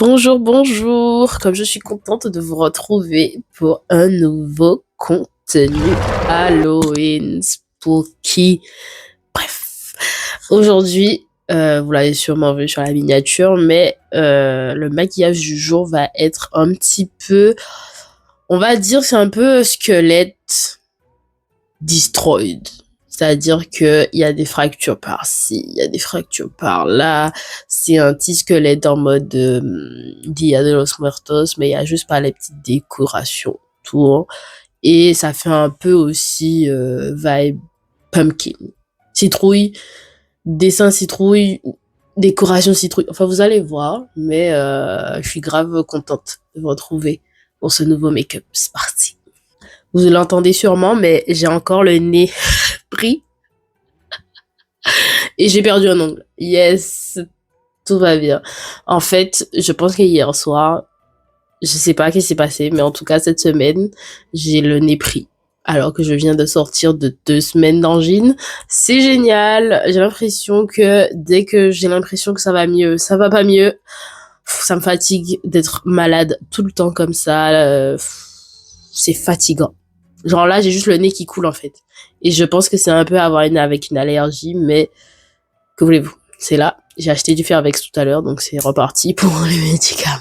Bonjour, bonjour. Comme je suis contente de vous retrouver pour un nouveau contenu Halloween spooky. Bref, aujourd'hui, vous l'avez sûrement vu sur la miniature, mais le maquillage du jour va être un petit peu, on va dire, c'est un peu squelette destroyed. C'est-à-dire qu'il y a des fractures par-ci, il y a des fractures par-là. C'est un petit squelette en mode Dia de los Muertos, mais il y a juste pas les petites décorations autour. Et ça fait un peu aussi vibe pumpkin. Citrouille, dessin citrouille, décoration citrouille. Enfin, vous allez voir, mais je suis grave contente de vous retrouver pour ce nouveau make-up. C'est parti. Vous l'entendez sûrement, mais j'ai encore le nez pris et j'ai perdu un ongle. Yes, tout va bien. En fait, je pense que hier soir, je sais pas ce qui s'est passé, mais en tout cas, cette semaine, j'ai le nez pris. Alors que je viens de sortir de 2 semaines d'angine. C'est génial. J'ai l'impression que dès que j'ai l'impression que ça va mieux, ça va pas mieux. Ça me fatigue d'être malade tout le temps comme ça. C'est fatigant. Genre là, j'ai juste le nez qui coule en fait. Et je pense que c'est un peu avec une allergie, mais que voulez-vous? C'est là. J'ai acheté du Fervex tout à l'heure, donc c'est reparti pour les médicaments.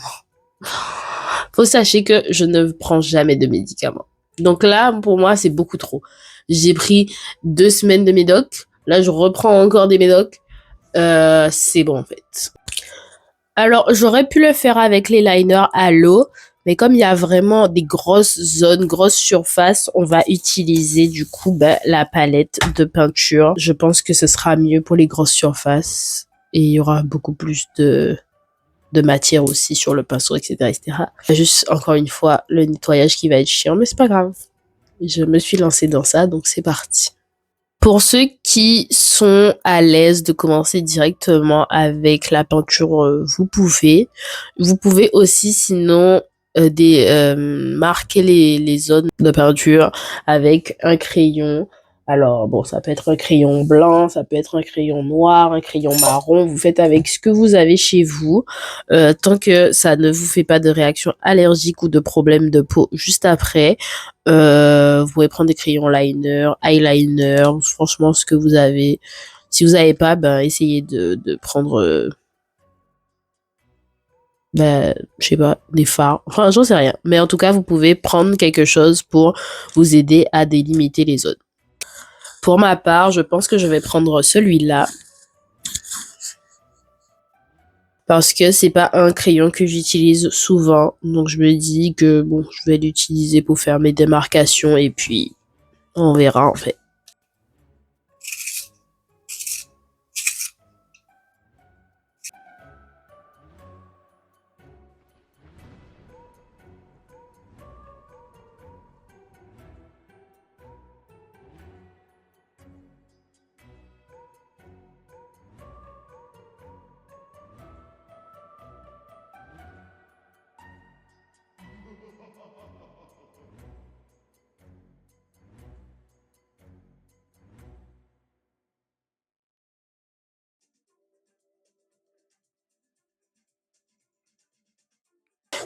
Faut sachez que je ne prends jamais de médicaments. Donc là, pour moi, c'est beaucoup trop. J'ai pris 2 semaines de médoc. Là, je reprends encore des médocs. C'est bon, en fait. Alors, j'aurais pu le faire avec les liners à l'eau, mais comme il y a vraiment des grosses zones, grosses surfaces, on va utiliser du coup la palette de peinture. Je pense que ce sera mieux pour les grosses surfaces et il y aura beaucoup plus de matière aussi sur le pinceau, etc., etc. Juste, encore une fois, le nettoyage qui va être chiant, mais c'est pas grave. Je me suis lancée dans ça, donc c'est parti. Pour ceux qui sont à l'aise de commencer directement avec la peinture, vous pouvez. Vous pouvez aussi sinon marquer les zones de peinture avec un crayon. Alors bon, ça peut être un crayon blanc, ça peut être un crayon noir, un crayon marron. Vous faites avec ce que vous avez chez vous. Tant que ça ne vous fait pas de réaction allergique ou de problème de peau juste après. Vous pouvez prendre des crayons liner, eyeliner, franchement ce que vous avez. Si vous n'avez pas, ben essayez de prendre, je sais pas, des fards. Enfin, j'en sais rien. Mais en tout cas, vous pouvez prendre quelque chose pour vous aider à délimiter les zones. Pour ma part, je pense que je vais prendre celui-là parce que c'est pas un crayon que j'utilise souvent. Donc je me dis que bon, je vais l'utiliser pour faire mes démarcations et puis on verra en fait.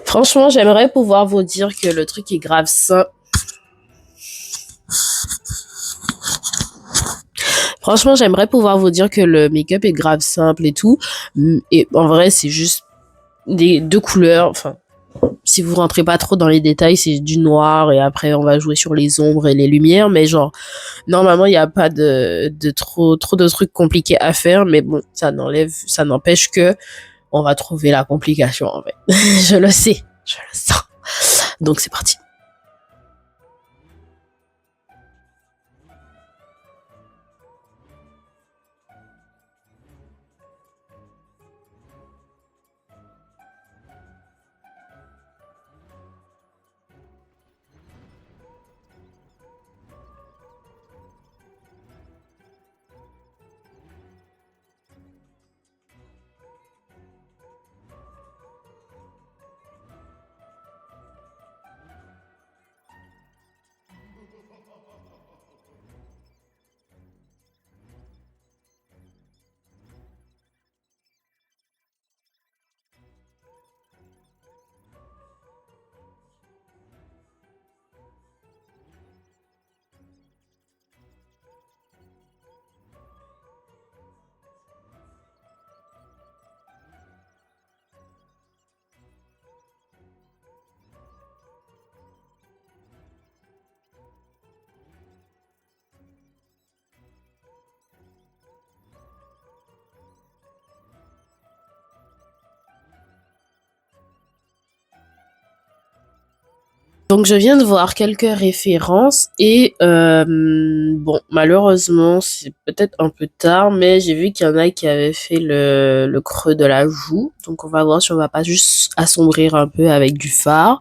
Franchement, j'aimerais pouvoir vous dire que le truc est grave simple. Franchement, j'aimerais pouvoir vous dire que le make-up est grave simple et tout. Et en vrai, c'est juste des deux couleurs. Enfin, si vous rentrez pas trop dans les détails, c'est du noir et après on va jouer sur les ombres et les lumières. Mais genre, normalement, il n'y a pas de trop de trucs compliqués à faire. Mais bon, ça n'empêche que on va trouver la complication en fait. Je le sais, je le sens. Donc c'est parti. Donc je viens de voir quelques références et bon, malheureusement, c'est peut-être un peu tard, mais j'ai vu qu'il y en a qui avaient fait le creux de la joue. Donc on va voir si on va pas juste assombrir un peu avec du fard.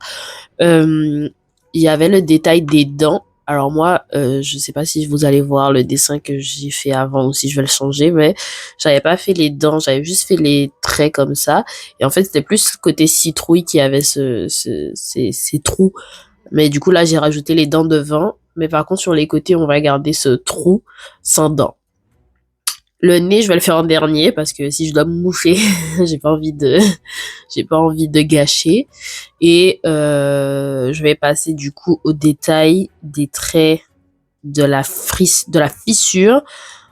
Il y avait le détail des dents. Alors moi, je sais pas si vous allez voir le dessin que j'ai fait avant ou si je vais le changer, mais j'avais pas fait les dents, j'avais juste fait les traits comme ça. Et en fait, c'était plus côté citrouille qui avait ces trous. Mais du coup, là, j'ai rajouté les dents devant. Mais par contre, sur les côtés, on va garder ce trou sans dents. Le nez, je vais le faire en dernier parce que si je dois me moucher, j'ai pas envie de, j'ai pas envie de gâcher. Et je vais passer du coup au détail des traits de la fissure.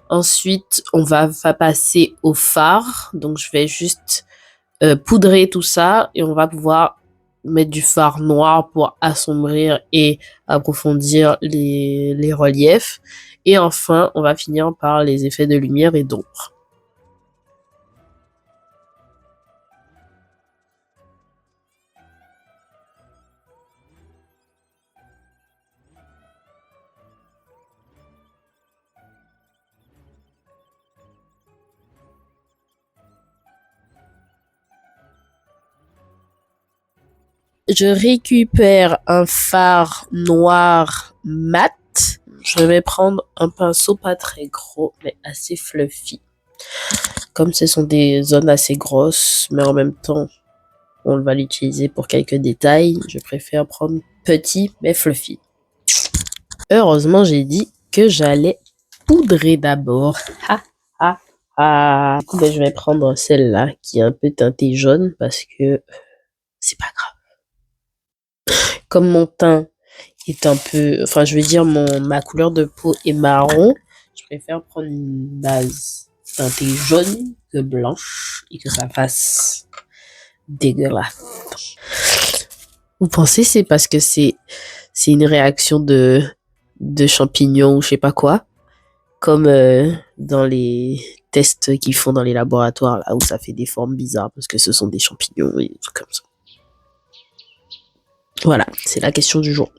Ensuite, va passer au fard. Donc, je vais juste poudrer tout ça et on va pouvoir mettre du fard noir pour assombrir et approfondir les reliefs. Et enfin, on va finir par les effets de lumière et d'ombre. Je récupère un fard noir mat. Je vais prendre un pinceau pas très gros, mais assez fluffy. Comme ce sont des zones assez grosses, mais en même temps, on va l'utiliser pour quelques détails, je préfère prendre petit, mais fluffy. Heureusement, j'ai dit que j'allais poudrer d'abord. Ha, ha, ha. Du coup, ben, je vais prendre celle-là qui est un peu teintée jaune parce que c'est pas grave. Comme mon teint est un peu, enfin, je veux dire, ma couleur de peau est marron, je préfère prendre une base teintée jaune que blanche et que ça fasse dégueulasse. Vous pensez c'est parce que c'est une réaction de champignons ou je sais pas quoi, comme dans les tests qu'ils font dans les laboratoires là où ça fait des formes bizarres parce que ce sont des champignons et des trucs comme ça. Voilà, c'est la question du jour.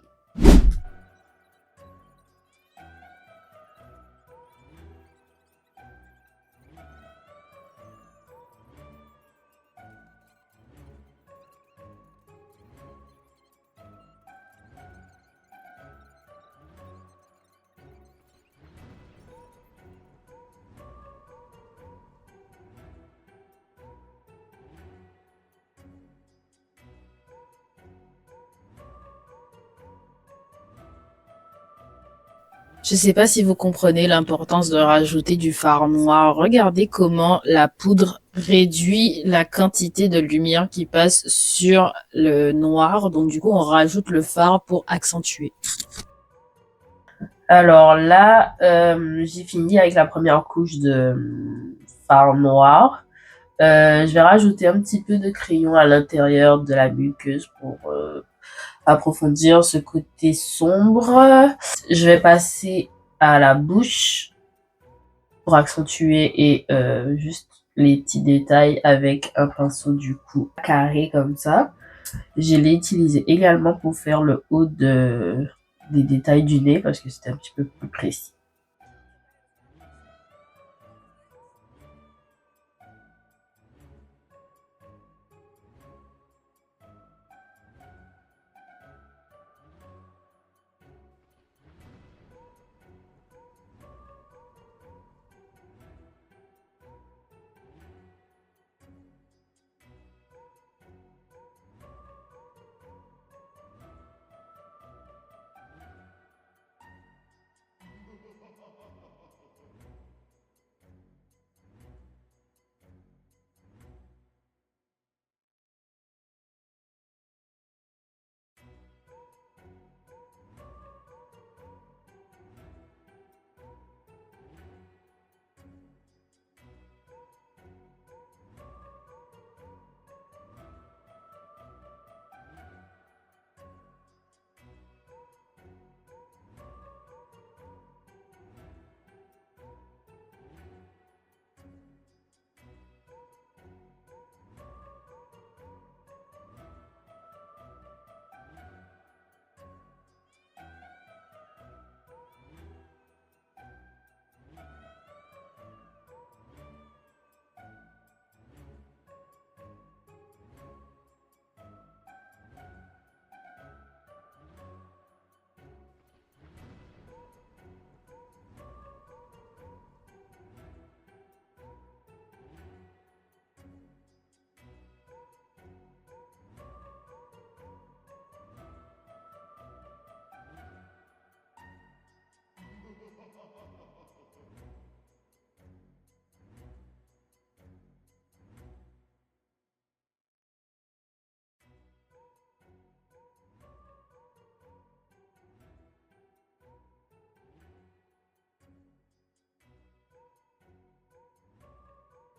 Je sais pas si vous comprenez l'importance de rajouter du fard noir. Regardez comment la poudre réduit la quantité de lumière qui passe sur le noir. Donc du coup, on rajoute le fard pour accentuer. Alors là, j'ai fini avec la première couche de fard noir. Je vais rajouter un petit peu de crayon à l'intérieur de la muqueuse pour approfondir ce côté sombre. Je vais passer à la bouche pour accentuer et juste les petits détails avec un pinceau du coup carré comme ça. Je l'ai utilisé également pour faire le haut des détails du nez parce que c'était un petit peu plus précis.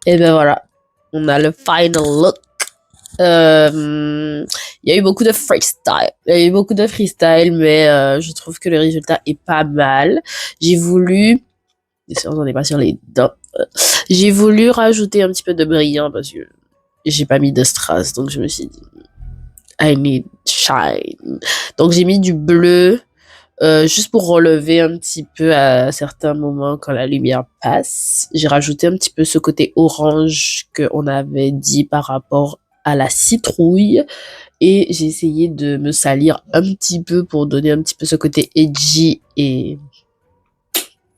Et ben voilà, on a le final look. Il y a eu beaucoup de freestyle. Il y a eu beaucoup de freestyle, mais je trouve que le résultat est pas mal. J'ai voulu, on n'est pas sur les dents. J'ai voulu rajouter un petit peu de brillant parce que j'ai pas mis de strass, donc je me suis dit, I need shine. Donc j'ai mis du bleu, juste pour relever un petit peu à certains moments quand la lumière passe. J'ai rajouté un petit peu ce côté orange qu'on avait dit par rapport à la citrouille. Et j'ai essayé de me salir un petit peu pour donner un petit peu ce côté edgy et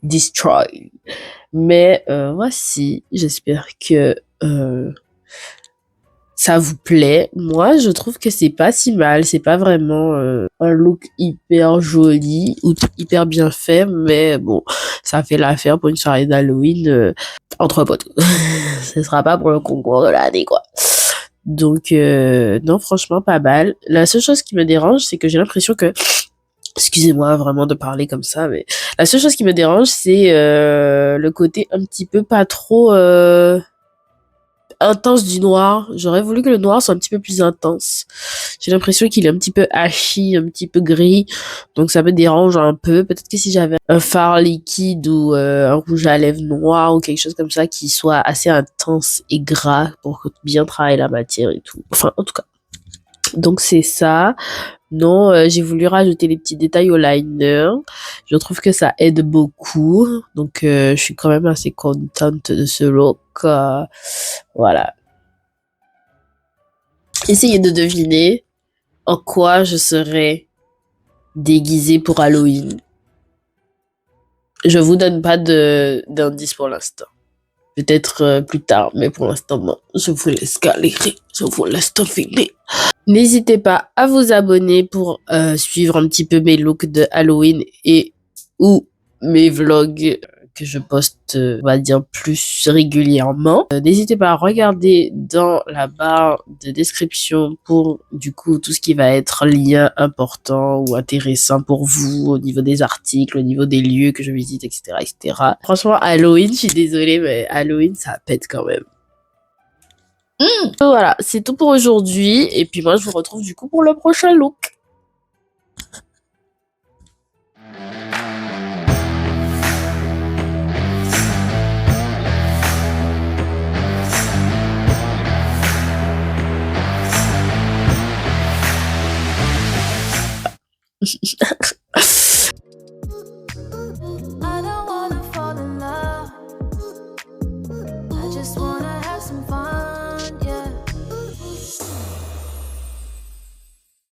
destroy. Mais voici, j'espère que ça vous plaît. Moi, je trouve que c'est pas si mal. C'est pas vraiment un look hyper joli ou hyper bien fait, mais bon, ça fait l'affaire pour une soirée d'Halloween entre potes. Ce sera pas pour le concours de l'année, quoi. Donc, non, franchement, pas mal. La seule chose qui me dérange, c'est que j'ai l'impression que, excusez-moi vraiment de parler comme ça, mais la seule chose qui me dérange, c'est le côté un petit peu pas trop intense du noir. J'aurais voulu que le noir soit un petit peu plus intense. J'ai l'impression qu'il est un petit peu hachis, un petit peu gris, donc ça me dérange un peu. Peut-être que si j'avais un fard liquide ou un rouge à lèvres noir ou quelque chose comme ça qui soit assez intense et gras pour bien travailler la matière et tout. Enfin, en tout cas. Donc c'est ça. Non, j'ai voulu rajouter les petits détails au liner. Je trouve que ça aide beaucoup. Donc je suis quand même assez contente de ce look. Voilà. Essayez de deviner en quoi je serais déguisée pour Halloween. Je vous donne pas d'indice pour l'instant. Peut-être plus tard, mais pour l'instant, non. Je vous laisse galérer. Je vous laisse deviner. N'hésitez pas à vous abonner pour suivre un petit peu mes looks de Halloween et ou mes vlogs que je poste, on va dire, plus régulièrement. N'hésitez pas à regarder dans la barre de description pour, du coup, tout ce qui va être lien important ou intéressant pour vous au niveau des articles, au niveau des lieux que je visite, etc., etc. Franchement, Halloween, je suis désolée, mais Halloween, ça pète quand même. Voilà, c'est tout pour aujourd'hui. Et puis moi, je vous retrouve du coup pour le prochain look.